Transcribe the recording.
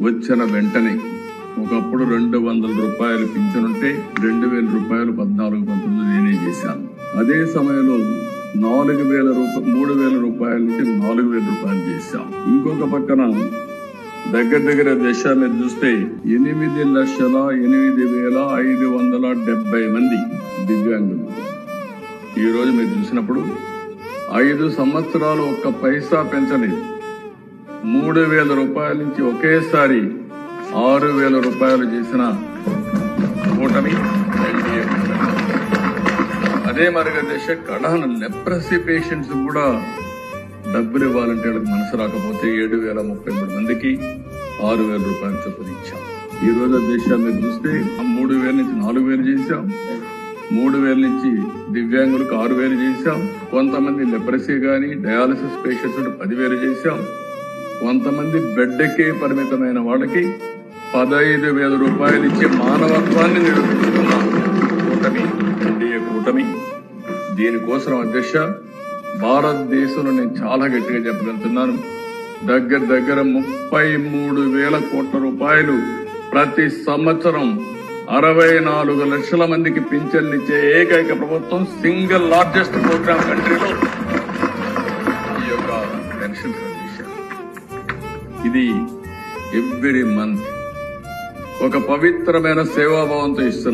వచ్చిన వెంటనే ఒకప్పుడు 200 రూపాయలు పింఛనుంటే 2000 రూపాయలు 14-19 నేనే చేశాను. అదే సమయంలో 3,000 రూపాయల నుంచి 4,000 రూపాయలు చేశాం. ఇంకొక పక్కన దగ్గర దశ మీరు చూస్తే 8,08,570 మంది దివ్యాంగులు. ఈ రోజు మీరు చూసినప్పుడు 5 సంవత్సరాలు ఒక్క పైసా పెంచలేదు. 3,000 రూపాయల నుంచి ఒకేసారి 6,000 రూపాయలు చేసిన కూటమి ఎన్డీఏ. అదే మార్గదర్శ కళను లెప్రసీ పేషెంట్స్ కూడా డబ్బులు ఇవ్వాలంటే వాళ్ళకి మనసు రాకపోతే 7,033 మందికి 6,000 రూపాయలు చొప్పున ఇచ్చాం. ఈ రోజు దేశాన్ని మీరు చూస్తే 3,000 నుంచి 4,000 చేశాం. 3,000 నుంచి దివ్యాంగులకు 6,000 చేశాం. కొంతమంది లెప్రసీ గాని డయాలసిస్ పేషెంట్స్ 10,000 చేశాం. కొంతమంది బెడ్కే పరిమితమైన వాళ్ళకి 15,000 రూపాయలు ఇచ్చే మానవత్వాన్ని నిరూపిస్తున్న కూటమి ఎన్డీఏ కూటమి. దీనికోసం అధ్యక్ష భారతదేశంలో నేను చాలా గట్టిగా చెప్పగలుగుతున్నాను, దగ్గర 33,000 కోట్ల రూపాయలు ప్రతి సంవత్సరం 64 లక్షల మందికి పింఛన్లు ఇచ్చే ఏకైక ప్రభుత్వం, సింగిల్ లార్జెస్ట్ ప్రోగ్రామ్ కంట్రీలో ఈ యొక్క పెన్షన్ కండిషన్. ఇది ఎవ్రీ మంత్ ఒక పవిత్రమైన సేవాభావంతో ఇస్తున్నారు.